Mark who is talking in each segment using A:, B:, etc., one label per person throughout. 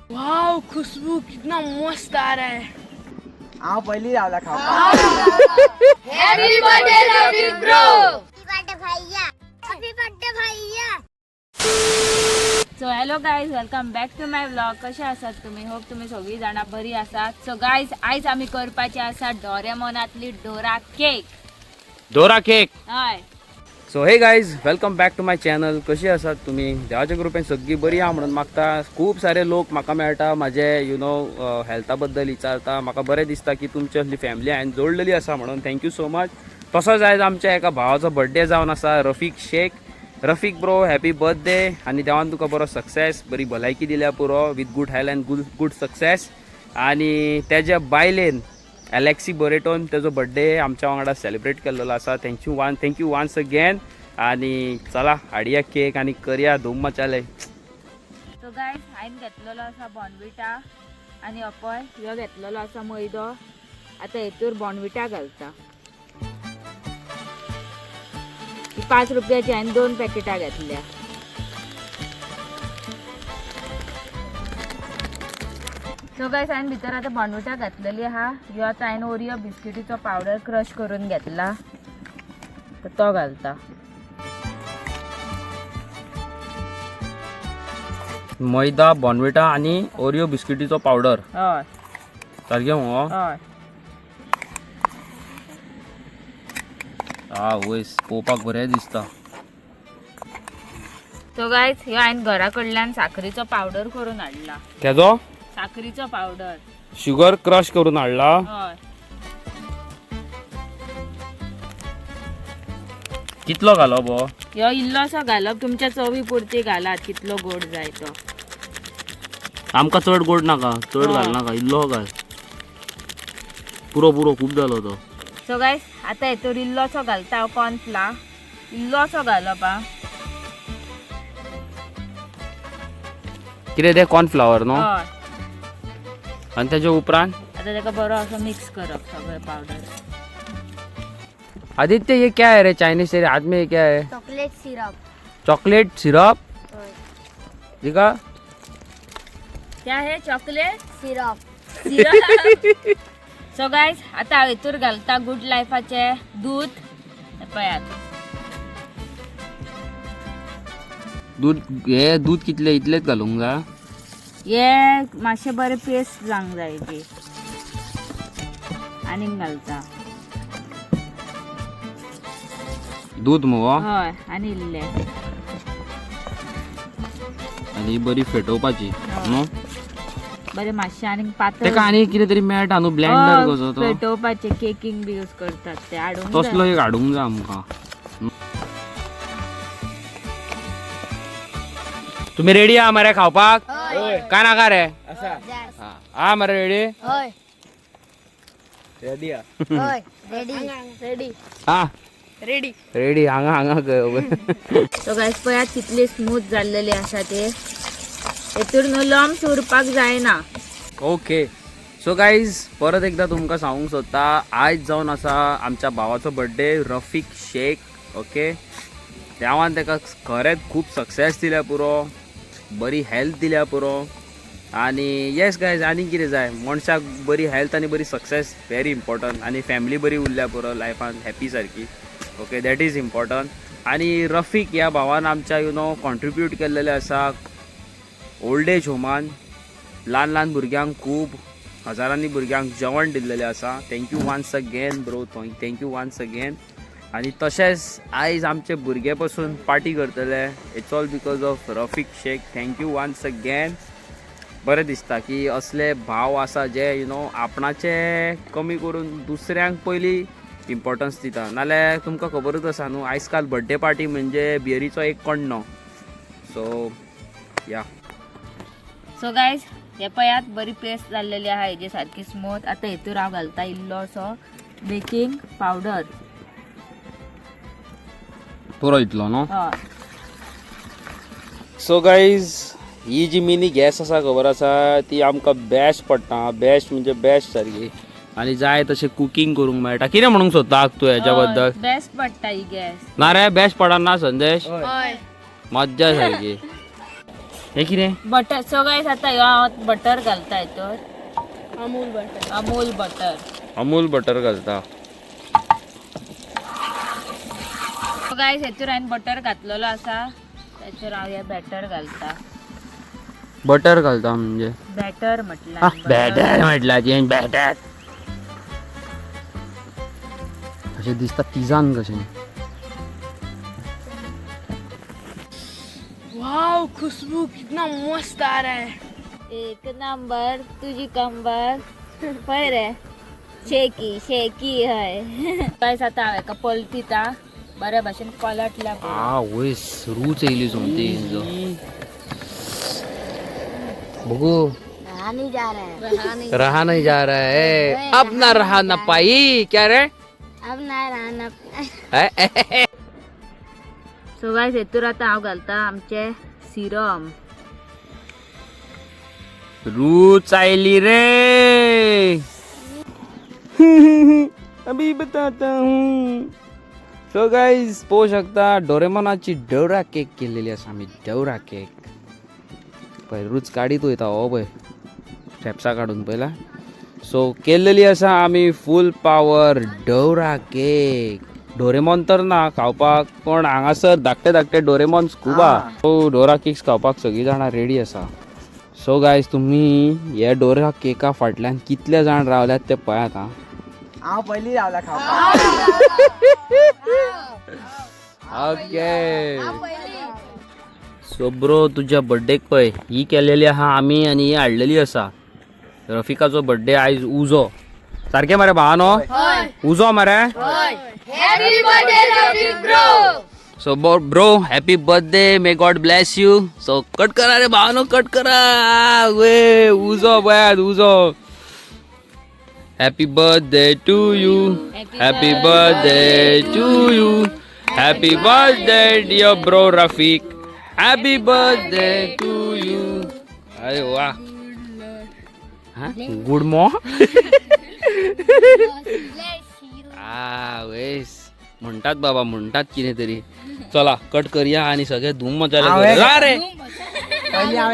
A: Wow, Khushboo कितना मस्त आ रहा है।
B: हाँ पहली लावला खाऊ
A: happy birthday Rafiq bro.
C: Happy birthday भैया।
D: So hello guys, welcome back to my vlog. कशे आसात तुम्ही? होप तुम्ही सगळी जाणा बरी आसात. सो गाईज, आयज आम्ही करपाचे आसा डोरेमोनातली Dora cake. Hi.
E: So hey guys, welcome back to my channel. कशी आसात तुम्ही? देवाच्या कृपेन सगळी बरी आहा म्हणून मागता. खूप सारे लोक म्हाका मेळटा, माझे हेल्था बद्दल विचारता. म्हाका बरें दिसता की तुमची असली फॅमिली हांवें जोडलेली आसा म्हणून. Thank you so much. तसोच आयज आमच्या एका भावाचो बर्थडे जावन आसा, Rafiq Shaikh. Rafiq bro, happy birthday. आनी देवान तुका बरो सक्सेस, बरी भलायकी दिल्या पुरो, with good health and good success. आनी तेज्या बायलेन एलेक्सी बरेटोन तेजो बर्थडे आमच्या वांगडा सेलिब्रेट केल्लो आसा. Thank you once again. आनी चला हाडया केक आनी करया धूम मचाले.
D: सो गाईज, हांवें घेतलेलो आसा बॉर्नविटा आनी अपय ह्यो घेतलेलो आसा मैदो. आतां हेतूर बॉर्नविटा घालता. ही 5 रुपयाची हांवें 2 पॅकेटां घेतल्या. सो गाईज, हांवें भितर आतां बॉर्नविटा घातलेली आहा. ह्यो आतां हांवें ओरियो बिस्किटीचो पावडर क्रश करून घेतला, तर तो घालता.
E: मैदा, बॉर्नविटा आनी ओरियो बिस्किटीचो पावडर
D: हय
E: सारकें मगो.
D: हय.
E: वयस पळोवपाक बरें दिसता.
D: सो गाईज, ह्यो हांवें घरा कडल्यान साखरेचो पावडर करून हाडला.
E: तेजो
D: साखरेचो पावडर.
E: शुगर क्रश करून हाडला.
D: हय.
E: कितलो घालप हो?
D: ह्यो इल्लोसो घालप, तुमच्या चवी पुरती घालात, कितलो गोड जाय तो.
E: आमकां चड गोड नाका, चड घाल नाका, इल्लो घाल. पुरो खूब जालो तो.
D: सो गाईज, आतां हेतूर इल्लोसो घालता हांव कॉर्नफ्लावर. इल्लोसो घालप हा.
E: कितें तें कॉर्नफ्लावर न्हू.
D: हय.
E: आनी तेच्या उपरांत
D: आतां तेका बरो असो मिक्स करप सगळें पावडर.
E: आदित्य, ये क्या है रे? चाइनीज तेरे हाथ में ये क्या है?
C: Chocolate syrup.
E: Chocolate syrup. दिखा.
D: क्या है? Chocolate
C: syrup.
D: सो गाईज, आतां हांव हेतूर घालता गुड लायफाचे दूध. पळयात,
E: दूध कितले इतलेच घालूंक जाय.
D: हे मातशें बरें पेस्ट जावंक जाय हेजी. आनीक घालता.
E: दूध मगो.
D: हय, आनी इल्लें.
E: आनी बरी फेटोवपाची न्हू.
D: बरें मातशें आनीक पातळ.
E: तेका आनी कितें तरी मेळटा न्हू, ब्लेंडर कसो तो.
D: पेटोवपाचे केकींग बी यूज करतात ते हाडूंक
E: तसलो
D: जाय.
E: एक हाडूंक जाय आमकां. तुम्ही रेडी आहा मरे खावपाक? काय नाका रे? हा मरे रेडी.
C: होय
B: रेडी
C: होय रेडी
E: हा
A: रेडी
E: रेडी. हांगा
D: सो गाईज, पळयात कितली स्मूथ जाल्लेली आसा ते. हेतूर न्हू लम्स उरपाक जायना.
E: ओके. सो गाईज, परत एकदा तुमकां सांगूंक सोदता, आयज जावन आसा आमच्या भावाचो बर्थडे, रफीक शेख. ओके. देवान तेका खरेंच खूब सक्सेस दिल्या पुरो, बरी हेल्थ दिल्या पुरो. आनी येस गायज, आनी कितें जाय? मनशाक बरी हेल्थ आनी बरी सक्सेस व्हेरी इम्पॉर्टंट. आनी फॅमिली बरी उरल्या पुरो, लायफान हॅपी सारकी. Okay, that is important. आनी रफीक ह्या भावान आमच्या कॉन्ट्रिब्यूट केल्लेले आसा ओल्ड एज होमान. ल्हान भुरग्यांक खूब हजारांनी भुरग्यांक जेवण दिल्लेलें आसा. Thank you once again bro, thank you once again. आनी तशेंच आयज आमचे भुरगे पासून पार्टी करतले. It's all because of Rafiq Shaikh. Thank you once again. बरें दिसता की असले भाव आसा जे आपणाचे कमी करून दुसऱ्यांक पयली इम्पॉर्टन्स दिता. नाल्यार तुमकां खबरूच आसा न्हू, आयज काल बर्थडे पार्टी म्हणजे बियरीचो एक कण्णो. सो या.
D: सो गाईज, हे पळयात बरी पेस्ट जाल्लेली आहा, हेजी सारकी स्मूथ. आतां हेतूर हांव घालता इल्लोसो बेकिंग पावडर.
E: पुरो इतलो न्हू.
D: हय.
E: सो गाईज, ही जी मिनी गॅस आसा खबर आसा, ती आमकां बेस्ट पडटा. बेस्ट म्हणजे बेस्ट सारकी. आनी जाय तशें कुकिंग करूंक मेळटा. कितें म्हणूंक सोदता तूं हेच्या बद्दल?
D: बेस्ट पडटा ही गॅस.
E: ना रे, बेस्ट पडना संदेश.
A: हय.
E: मज्जा सारकी. हे कितें
D: बटर. सो गाईस आता ह्यो बटर घालता तर
A: Amul butter.
D: Amul butter.
E: Amul butter घालता.
D: सो गाईस हेतूर हांवें बटर घातलेलो आसा, त्याच्यावर हांव हे बॅटर घालता.
E: बटर घालता म्हणजे
D: बॅटर म्हटलं.
E: बॅटर म्हटला जे बॅटर अशें दिसता तिजान कशें.
A: वाव, खुशबू कितना मस्त आ रहा है.
D: एक नंबर तुझी कंबर पळय रे, शेकी शेकी हय. गाईस आता हांव एका पलतीता बऱ्या भाशेन पलटल्या.
E: वयस रूच येयली सोमती. बघू
C: रहा नहीं जा रहा है.
E: रहा नहीं जा रहा है, अब ना रहा ना पाई. क्या रे
C: अब ना रहना.
D: सो गाईस हेतूर आता हांव घालता आमचे सिरम.
E: रूच आयली रे. अभी बताता हूँ. सो गाईज पोहू शकता डोरेमोनाची डोरा केक केलेली असा आम्ही. डोरा केक पळय रूच काढीत वयता हो पळय स्टेप्सा काढून पयला. सो केलेली असा आम्ही फूल पावर डोरा केक. डोरेमॉन तर ना खावपाक, पण हांगासर धाकटे धाकटे डोरेमॉन्स खूब आहा. सो डोरा केक्स खावपाक सगळीं जाणां रेडी आसा. सो गायज तुम्ही हे डोरा केका फाटल्यान कितले जाण रावल्यात ते पळयात हां.
B: हांव पयलीं रावला खावपाक.
E: ओके. सो ब्रो तुज्या बर्थडेक पळय ही केलेली आहा आमी आणि ही हाडलेली आसा. रफिकाचो बर्थडे आयज उजो. सारकें मरे भावानो? उजो मरे.
A: Happy birthday Rafiq bro.
E: So bro happy birthday, may God bless you. So cut करा रे भावानो, कट करा. वे उजो बयात उजो. Happy birthday to you, happy birthday to you, happy birthday dear bro Rafiq, happy birthday to you. अरे वा. Good morning. वेस म्हणतात बाबा, म्हणतात कितें तरी. चला कट करूया आणि सगळे धूम मचाले करूया. रे
B: पयलीं हांव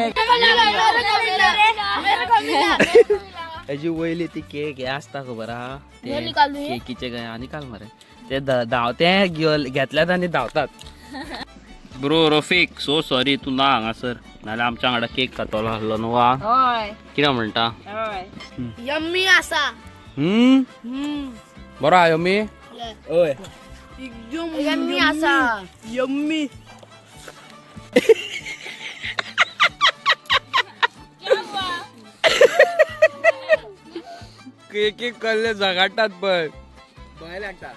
E: हेजी वयली ती केक हे आसता खबर आहा ते केकीचे काय आणि काल मरे ते धांवते घेतल्यात आणि धांवतात. ब्रो रफिक सो सॉरी तू ना हांगासर, नाल्यार आमच्या वांगडा केक खातलो आसलो न्हू.
D: होय
E: कितें म्हणटा?
D: होय.
A: यम्मी आसा.
E: बरो आहा यम्मी.
B: ओय
A: एकदम यम्मी आसा. यम्मी.
E: केक एक कल्ले झगाडटात पण
B: भंय लागता.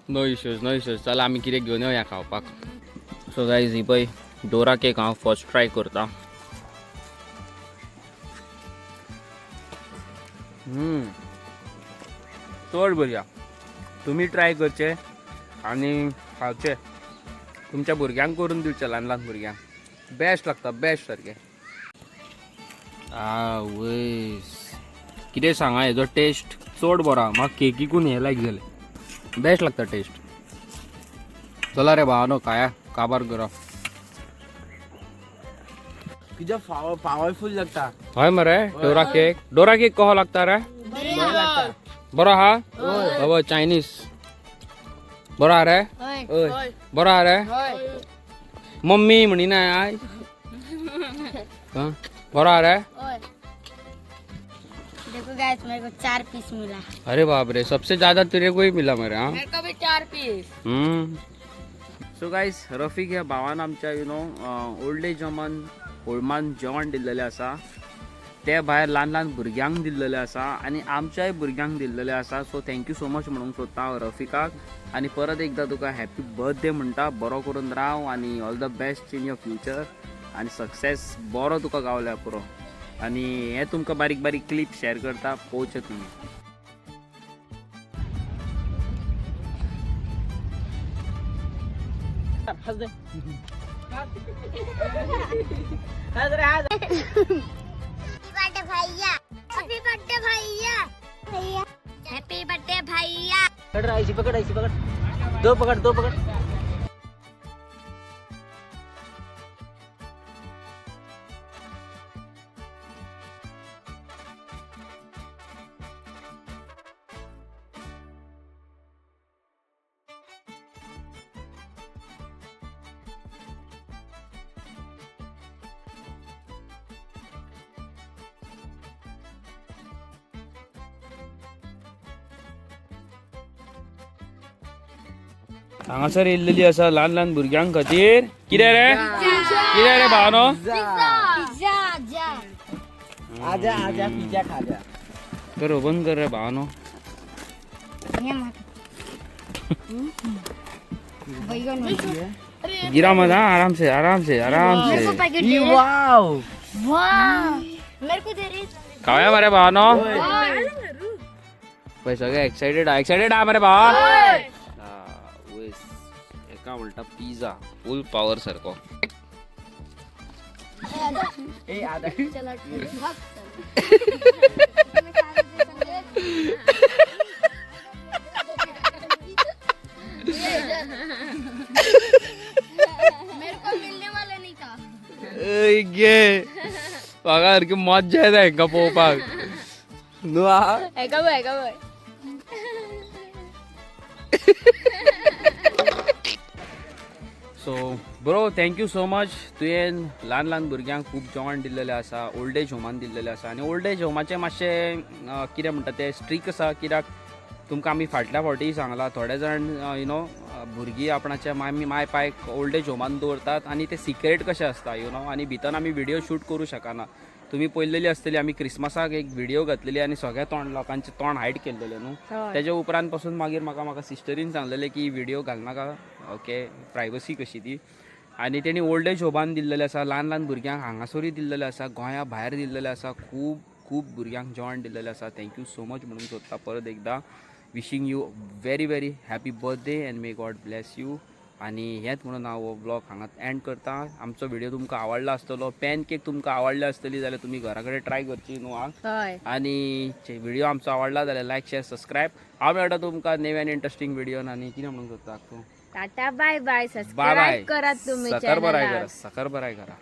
E: No issues no issues. चला आमी कितें घेवन येवया खावपाक. सो गायज ही पळय डोरा केक हांव फर्स्ट ट्राय करता. चड बरी आहा. तुमी ट्राय करचे आनी खावचे. तुमच्या भुरग्यांक करून दिवचे, ल्हान ल्हान भुरग्यांक. बेस्ट लागता, बेस्ट सारकें. आवयस कितें सांगा, हेजो टेस्ट चड बरो आहा. म्हाका केकीकून हें लायक जालें. बेस्ट लागता टेस्ट. चला रे भावानो खाया, काबार करा.
B: तुझ्या पावरफुल लागता.
E: हय मरे डोरा केक. डोरा केक कहो लागता रे?
B: भंय लागता.
E: बरो आहा? बाबा चायनीज बरो आहा रे?
B: ओय
E: बरो आहा रे? Mummy म्हणिना I. बरो आहा रे?
C: देखो गाइस मेरे को 4 पीस मिला.
E: अरे बाप रे, सबसे ज्यादा तेरे को ही मिला मेरे. हाँ
A: मेरे को भी 4 पीस.
E: सो गाइस रफिक ह्या भावान आमच्या ओल्ड एज होमन जेवण दिल्लेलें आसा. ते भायर ल्हान ल्हान भुरग्यांक दिल्लेलें आसा आनी आमच्याय भुरग्यांक दिल्लेलें आसा. सो थँक्यू सो मच म्हणूंक सोदता हांव रफिकाक. आनी परत एकदा तुका हॅपी बर्थडे म्हणटा. बरो करून राव आनी all the best in your future आनी सक्सेस बरो तुका गावल्या पुरो. आनी हे तुमकां बारीक बारीक क्लिप शेअर करता, पळोवचे तुमी.
C: बर्थडे भैया. हैप्पी बर्थडे भैया. भैया हैप्पी बर्थडे भैया.
B: पकड़ ऐसी पकड़, ऐसी पकड़. दो पकड़, दो पकड़.
E: हांगासर येयल्लेली आसा ल्हान ल्हान भुरग्यांक खातीर कितें रे भावनो
B: आजा आजा पिज्जा खा जा.
E: कर ओपन कर रे भावनो. गिरा मत हाँ आराम से आराम से आराम से.
B: वाव.
C: मेरे को दे रही
E: खाऊया मरे भावनो. पळय सगळे एक्साइटेड आहा मरे भावा. एका म्हणटा पिझ्झा फुल पॉवर सारको.
B: ए आजा.
C: मेरे को मिलने वाला नहीं था
E: गे म्हाका सारकी मज्जा येता हेंका पळोवपाक. न्हू आहा.
D: ऐका बघ
E: so bro thank you so much. तुवें ल्हान ल्हान भुरग्यांक खूब जेवण दिल्लेलें आसा. ओल्ड एज होमान दिल्लेलें आसा आनी ओल्ड एज होमाचें मातशें कितें म्हणटा तें स्ट्रीक आसा. कित्याक तुमकां आमी फाटल्या फावटी सांगलां थोडे जाण भुरगीं आपणाच्या माय पायक ओल्ड एज होमान दवरतात आनी ते सिक्रेट कशें आसता आनी भितर आमी व्हिडिओ शूट करूं शकना. तुमी पळयलेली आसतली आमी क्रिसमसाक एक व्हिडिओ घातलेली आनी सगळ्या लोकांचे तोंड हायड केल्लेले न्हू. तेज्या उपरांत पासून मागीर म्हाका सिस्टरीन सांगलेलें की व्हिडिओ घालनाका. ओके प्रायवसी कशी ती. आनी तेणी ओल्ड एज होमान दिल्लेलें आसा. ल्हान ल्हान भुरग्यांक हांगासरूय दिल्लेलें आसा. गोंया भायर दिल्लेलें आसा. खूब भुरग्यांक जेवण दिल्लेलें आसा. थँक्यू सो मच म्हणून सोदता परत एकदां. Wishing you very very happy birthday and may God bless you. आनी हेंच म्हणून हांव हो ब्लॉग हांगा एंड करता. आमचो व्हिडिओ तुमकां आवडला आसतलो. पॅन केक तुमकां आवडली आसतली जाल्यार तुमी घरा कडेन ट्राय करची न्हू आं.
D: हय
E: आनी व्हिडिओ आमचो आवडला जाल्यार लायक शेअर सबस्क्रायब. हांव मेळटा तुमकां नव्यान इंटरेस्टिंग व्हिडिओन. आनी कितें म्हणून सोदता तूं.
D: Tata bye bye.
E: Bye bye.
D: Subscribe करा तुम्ही
E: साखर बराय
D: चॅनलला.
E: करा. साखर बराय करा.